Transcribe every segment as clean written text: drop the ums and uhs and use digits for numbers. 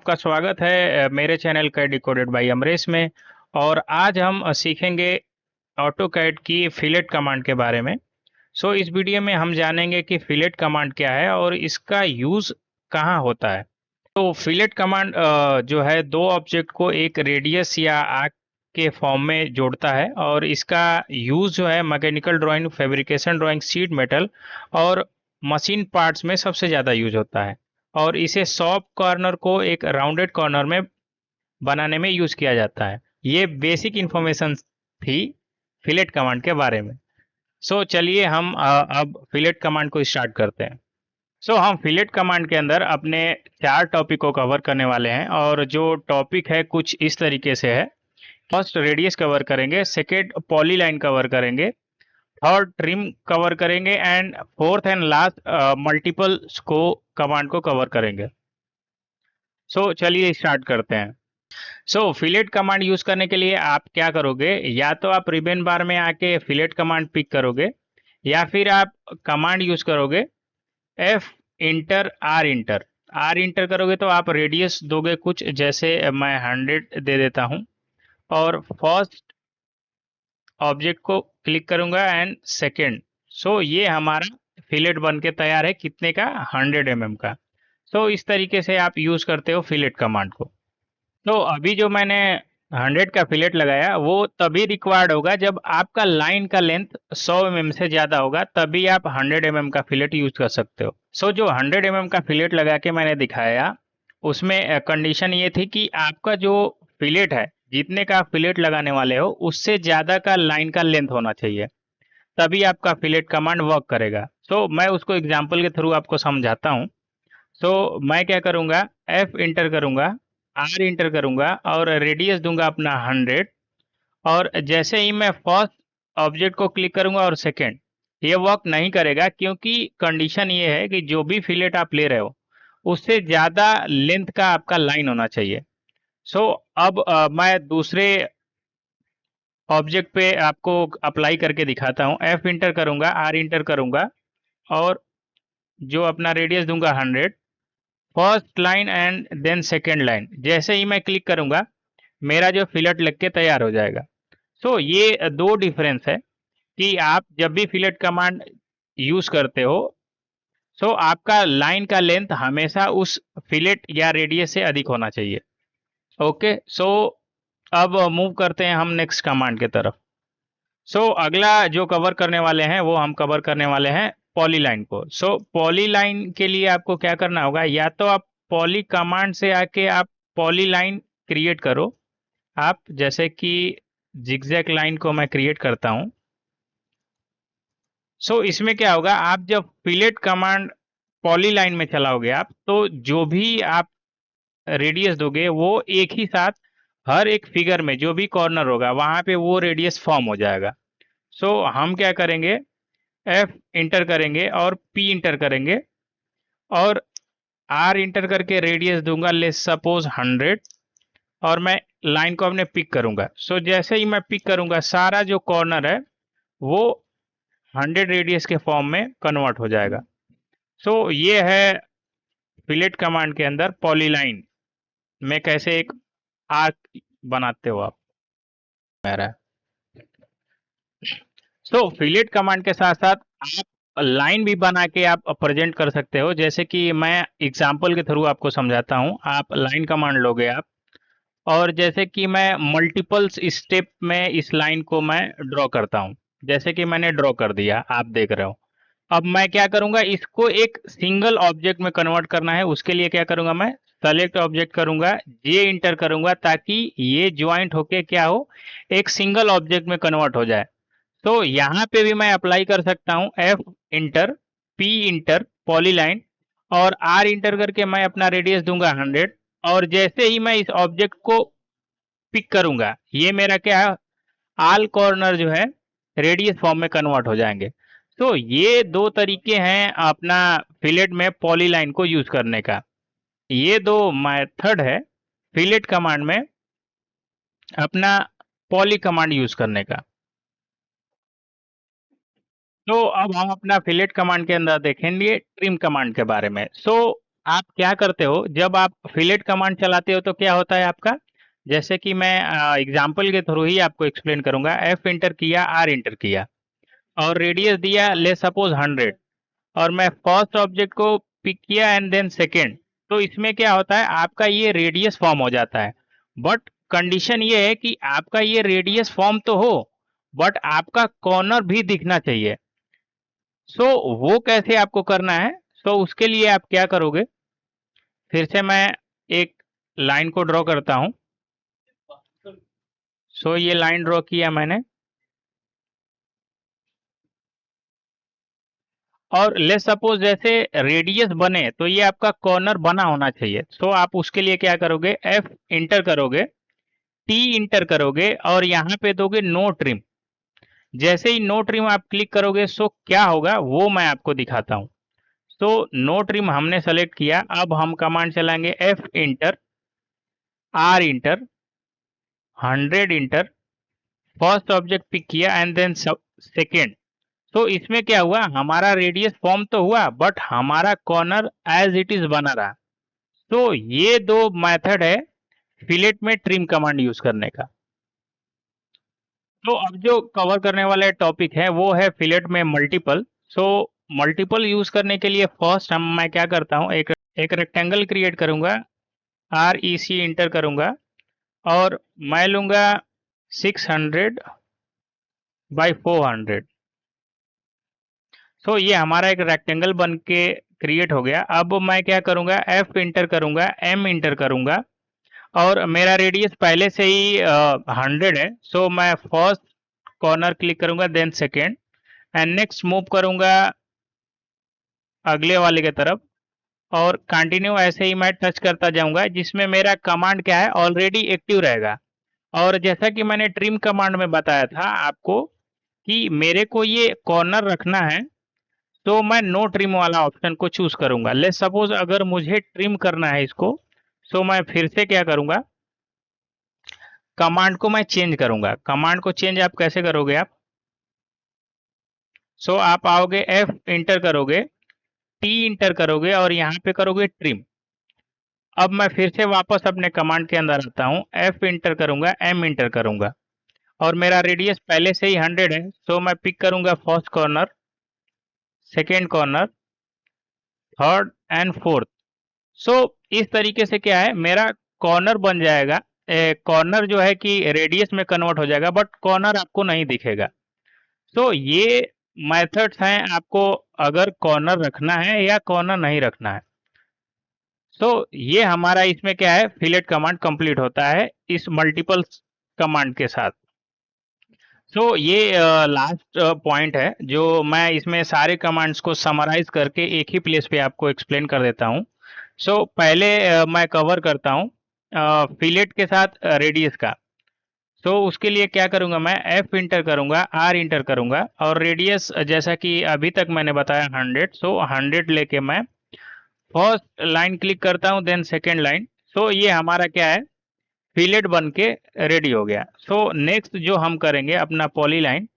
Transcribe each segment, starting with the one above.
आपका स्वागत है मेरे channel CAD decoded by Amresh में। और आज हम सीखेंगे ऑटो कैड की फिलेट कमांड के बारे में। इस वीडियो में हम जानेंगे कि फिलेट कमांड क्या है और इसका यूज़ कहाँ होता है। तो फिलेट कमांड जो है दो ऑब्जेक्ट को एक रेडियस या आर्क के फॉर्म में जोड़ता है और इसका यूज़ जो है mechanical drawing, fabrication drawing, sheet metal और मशीन पार्ट्स में सबसे ज़्यादा यूज होता है। और इसे सॉफ्ट कॉर्नर को एक राउंडेड कॉर्नर में बनाने में यूज किया जाता है। ये बेसिक इंफॉर्मेशन थी फिलेट कमांड के बारे में। चलिए हम अब फिलेट कमांड को स्टार्ट करते हैं। हम फिलेट कमांड के अंदर अपने 4 टॉपिक को कवर करने वाले हैं और जो टॉपिक है कुछ इस तरीके से है। फर्स्ट रेडियस कवर करेंगे, सेकेंड पॉलीलाइन कवर करेंगे, थर्ड ट्रिम कवर करेंगे and fourth and last multiple को कमांड को कवर करेंगे। चलिए स्टार्ट करते हैं। फिलेट कमांड यूज करने के लिए आप क्या करोगे, या तो आप रिबन बार में आके फिलेट कमांड पिक करोगे या फिर आप कमांड यूज करोगे F enter R enter. R enter करोगे तो आप रेडियस दोगे कुछ, जैसे मैं 100 दे देता हूं और फर्स्ट ऑब्जेक्ट को क्लिक करूंगा एंड सेकेंड। ये हमारा फिलेट बन के तैयार है, कितने का, 100 mm का। इस तरीके से आप यूज करते हो फिलेट कमांड को। अभी जो मैंने 100 का फिलेट लगाया वो तभी रिक्वायर्ड होगा जब आपका लाइन का लेंथ 100 mm से ज्यादा होगा, तभी आप 100 mm का फिलेट यूज कर सकते हो। जो 100 mm का फिलेट लगा के मैंने दिखाया उसमें कंडीशन ये थी कि आपका जो फिलेट है, जितने का आप फिलेट लगाने वाले हो उससे ज्यादा का लाइन का लेंथ होना चाहिए, तभी आपका फिलेट कमांड वर्क करेगा। मैं उसको एग्जांपल के थ्रू आपको समझाता हूँ। मैं क्या करूंगा, एफ इंटर करूंगा, आर इंटर करूंगा और रेडियस दूंगा अपना 100। और जैसे ही मैं फर्स्ट ऑब्जेक्ट को क्लिक करूंगा और सेकेंड, ये वर्क नहीं करेगा क्योंकि कंडीशन ये है कि जो भी फिलेट आप ले रहे हो उससे ज्यादा लेंथ का आपका लाइन होना चाहिए। अब मैं दूसरे ऑब्जेक्ट पे आपको अप्लाई करके दिखाता हूँ। एफ इंटर करूंगा, आर इंटर करूंगा और जो अपना रेडियस दूंगा 100, first line and then second line. जैसे ही मैं क्लिक करूंगा मेरा जो फिलेट लग के तैयार हो जाएगा। ये दो डिफरेंस है कि आप जब भी फिलेट कमांड यूज करते हो आपका लाइन का लेंथ हमेशा उस फिलेट या रेडियस से अधिक होना चाहिए। ओके, अब मूव करते हैं हम नेक्स्ट कमांड के तरफ। अगला जो कवर करने वाले हैं वो हम कवर करने वाले हैं पॉलीलाइन को। पॉलीलाइन के लिए आपको क्या करना होगा, या तो आप पॉली कमांड से आके आप पॉलीलाइन क्रिएट करो। आप जैसे कि जिगजैग लाइन को मैं क्रिएट करता हूं। इसमें क्या होगा, आप जब फिलेट कमांड पॉलीलाइन में चलाओगे आप, तो जो भी आप रेडियस दोगे वो एक ही साथ हर एक फिगर में जो भी कॉर्नर होगा वहां पे वो रेडियस फॉर्म हो जाएगा। हम क्या करेंगे, एफ इंटर करेंगे और पी इंटर करेंगे और आर इंटर करके रेडियस दूंगा लेट्स सपोज 100 और मैं लाइन को अपने पिक करूंगा। जैसे ही मैं पिक करूंगा सारा जो कॉर्नर है वो 100 रेडियस के फॉर्म में कन्वर्ट हो जाएगा। ये है फिलेट कमांड के अंदर पॉलीलाइन में कैसे एक आर्क बनाते हो आप। मेरा फिलेट कमांड के साथ साथ आप लाइन भी बना के आप प्रेजेंट कर सकते हो, जैसे कि मैं एग्जांपल के थ्रू आपको समझाता हूं। आप लाइन कमांड लोगे आप, और जैसे कि मैं मल्टीपल्स स्टेप में इस लाइन को मैं ड्रॉ करता हूं। जैसे कि मैंने ड्रॉ कर दिया, आप देख रहे हो। अब मैं क्या करूंगा, इसको एक सिंगल ऑब्जेक्ट में कन्वर्ट करना है। उसके लिए क्या करूंगा, मैं सेलेक्ट ऑब्जेक्ट करूंगा, जे इंटर करूंगा ताकि ये ज्वाइंट होके क्या हो, एक सिंगल ऑब्जेक्ट में कन्वर्ट हो जाए। यहाँ पे भी मैं अप्लाई कर सकता हूँ F inter, P inter polyline और आर इंटर करके मैं अपना रेडियस दूंगा 100। और जैसे ही मैं इस ऑब्जेक्ट को पिक करूंगा ये मेरा क्या है, आल कॉर्नर जो है रेडियस फॉर्म में कन्वर्ट हो जाएंगे। ये दो तरीके हैं अपना फिलेट में पॉलीलाइन को यूज करने का। ये दो मेथड है फिलेट कमांड में अपना पॉली कमांड यूज करने का। अब हम अपना फिलेट कमांड के अंदर देखेंगे ट्रिम कमांड के बारे में। आप क्या करते हो जब आप फिलेट कमांड चलाते हो तो क्या होता है आपका, जैसे कि मैं एग्जांपल के थ्रू ही आपको एक्सप्लेन करूंगा। एफ इंटर किया, आर इंटर किया और रेडियस दिया ले सपोज 100, और मैं फर्स्ट ऑब्जेक्ट को पिक किया एंड देन सेकेंड, तो इसमें क्या होता है आपका ये रेडियस फॉर्म हो जाता है। बट कंडीशन ये है कि आपका ये रेडियस फॉर्म तो हो, बट आपका कॉर्नर भी दिखना चाहिए। सो वो कैसे आपको करना है? सो उसके लिए आप क्या करोगे, फिर से मैं एक लाइन को ड्रॉ करता हूं। सो ये लाइन ड्रॉ किया मैंने, और ले सपोज जैसे रेडियस बने तो ये आपका कॉर्नर बना होना चाहिए। सो आप उसके लिए क्या करोगे, एफ इंटर करोगे, टी इंटर करोगे और यहाँ पे दोगे नो ट्रिम। जैसे ही नो ट्रिम आप क्लिक करोगे सो क्या होगा वो मैं आपको दिखाता हूँ। सो नो ट्रिम हमने सेलेक्ट किया, अब हम कमांड चलाएंगे F enter, R enter, 100 enter, first object pick किया एंड देन सेकेंड। तो इसमें क्या हुआ, हमारा रेडियस फॉर्म तो हुआ बट हमारा कॉर्नर एज इट इज बना रहा। तो ये दो मेथड है फिलेट में ट्रिम कमांड यूज करने का। तो अब जो कवर करने वाला टॉपिक है वो है फिलेट में मल्टीपल। सो मल्टीपल यूज करने के लिए फर्स्ट मैं क्या करता हूँ, एक रेक्टेंगल क्रिएट करूंगा, आर ई सी इंटर करूंगा और मैं लूंगा 600 बाई 400। सो ये हमारा एक रेक्टेंगल बन के क्रिएट हो गया। अब मैं क्या करूंगा, एफ इंटर करूंगा, एम इंटर करूंगा और मेरा रेडियस पहले से ही 100 है। सो मैं फर्स्ट कॉर्नर क्लिक करूंगा then second and next move करूंगा अगले वाले की तरफ और कंटिन्यू ऐसे ही मैं टच करता जाऊंगा, जिसमें मेरा कमांड क्या है ऑलरेडी एक्टिव रहेगा। और जैसा कि मैंने ट्रिम कमांड में बताया था आपको कि मेरे को ये कॉर्नर रखना है, तो मैं नो ट्रिम वाला ऑप्शन को चूज करूंगा। लेट सपोज अगर मुझे ट्रिम करना है इसको, सो मैं फिर से क्या करूंगा, कमांड को मैं चेंज करूंगा। कमांड को चेंज आप कैसे करोगे आप, सो आप आओगे एफ इंटर करोगे, टी इंटर करोगे और यहाँ पे करोगे ट्रिम। अब मैं फिर से वापस अपने कमांड के अंदर आता हूँ, एफ इंटर करूंगा, एम इंटर करूंगा और मेरा रेडियस पहले से ही 100 है। सो मैं पिक करूंगा first corner, second corner, third and fourth. So इस तरीके से क्या है मेरा कॉर्नर बन जाएगा। कॉर्नर जो है कि रेडियस में कन्वर्ट हो जाएगा बट कॉर्नर आपको नहीं दिखेगा। सो ये मेथड्स हैं आपको अगर कॉर्नर रखना है या कॉर्नर नहीं रखना है। सो ये हमारा इसमें क्या है, फिलेट कमांड कंप्लीट होता है इस मल्टीपल कमांड के साथ। सो ये लास्ट पॉइंट है जो मैं इसमें सारे कमांड्स को समराइज करके एक ही प्लेस पे आपको एक्सप्लेन कर देता हूँ। सो पहले मैं कवर करता हूँ फिलेट के साथ रेडियस का। सो उसके लिए क्या करूंगा, मैं एफ इंटर करूंगा, आर इंटर करूंगा और रेडियस जैसा कि अभी तक मैंने बताया 100। सो 100 लेके मैं फर्स्ट लाइन क्लिक करता हूं देन सेकेंड लाइन। सो ये हमारा क्या है, फिलेट बन के रेडी हो गया। सो नेक्स्ट जो हम करेंगे अपना पॉली लाइन,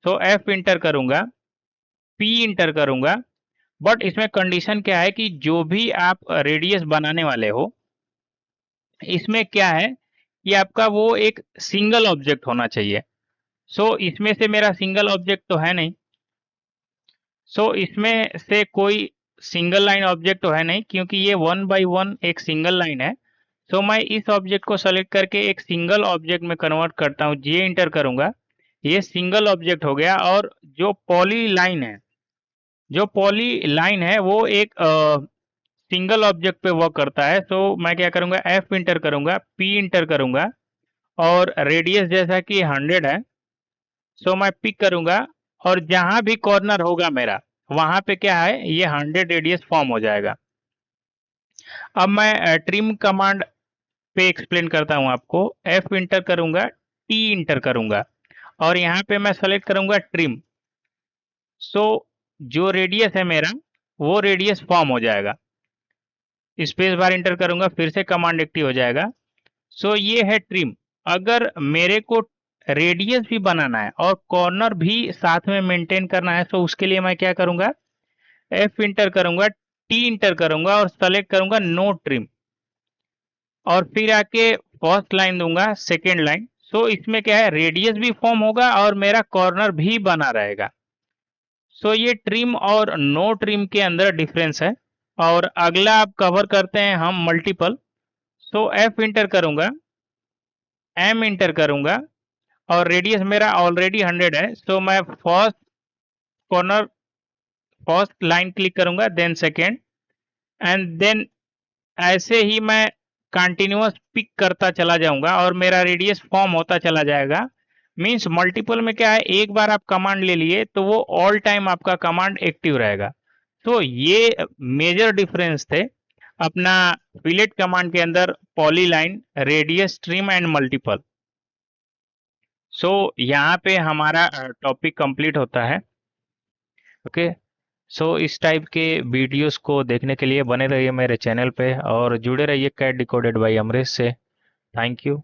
सो एफ इंटर करूंगा, पी इंटर करूंगा, बट इसमें कंडीशन क्या है कि जो भी आप रेडियस बनाने वाले हो इसमें क्या है कि आपका वो एक सिंगल ऑब्जेक्ट होना चाहिए। सो इसमें से मेरा सिंगल ऑब्जेक्ट तो है नहीं। सो इसमें से कोई सिंगल लाइन ऑब्जेक्ट तो है नहीं क्योंकि ये 1 बाई 1 एक सिंगल लाइन है। सो मैं इस ऑब्जेक्ट को सेलेक्ट करके एक सिंगल ऑब्जेक्ट में कन्वर्ट करता हूँ, जे इंटर करूंगा, ये सिंगल ऑब्जेक्ट हो गया। और जो पॉली लाइन है, जो पॉली लाइन है वो एक सिंगल ऑब्जेक्ट पे वर्क करता है। सो मैं क्या करूंगा, एफ इंटर करूंगा, पी इंटर करूंगा और रेडियस जैसा कि 100 है, सो मैं पिक करूंगा और जहां भी कॉर्नर होगा मेरा वहां पे क्या है ये 100 रेडियस फॉर्म हो जाएगा। अब मैं ट्रिम कमांड पे एक्सप्लेन करता हूं आपको। एफ इंटर करूंगा, टी इंटर करूंगा और यहाँ पे मैं सेलेक्ट करूंगा ट्रिम। सो जो रेडियस है मेरा वो रेडियस फॉर्म हो जाएगा। स्पेस बार इंटर करूंगा, फिर से कमांड एक्टिव हो जाएगा। सो ये है ट्रिम। अगर मेरे को रेडियस भी बनाना है और कॉर्नर भी साथ में मेंटेन करना है तो उसके लिए मैं क्या करूंगा, एफ इंटर करूंगा, टी इंटर करूंगा और सेलेक्ट करूंगा नो ट्रिम, और फिर आके फर्स्ट लाइन दूंगा, सेकेंड लाइन। सो इसमें क्या है, रेडियस भी फॉर्म होगा और मेरा कॉर्नर भी बना रहेगा। सो ये ट्रिम और नो ट्रिम के अंदर डिफरेंस है। और अगला आप कवर करते हैं हम मल्टीपल। सो एफ इंटर करूंगा, एम इंटर करूंगा, और रेडियस मेरा ऑलरेडी 100 है। सो मैं first corner, first line click करूंगा, देन सेकेंड, एंड देन ऐसे ही मैं कंटिन्यूअस पिक करता चला जाऊंगा और मेरा रेडियस फॉर्म होता चला जाएगा। मींस मल्टीपल में क्या है, एक बार आप कमांड ले लिए तो वो ऑल टाइम आपका कमांड एक्टिव रहेगा। तो ये मेजर डिफरेंस थे अपना फिलेट कमांड के अंदर, polyline, radius, trim and multiple. So यहाँ पे हमारा टॉपिक कंप्लीट होता है। ओके, सो इस टाइप के वीडियोस को देखने के लिए बने रहिए मेरे चैनल पे और जुड़े रहिए कैट डिकोडेड बाय अमरेश से। Thank you.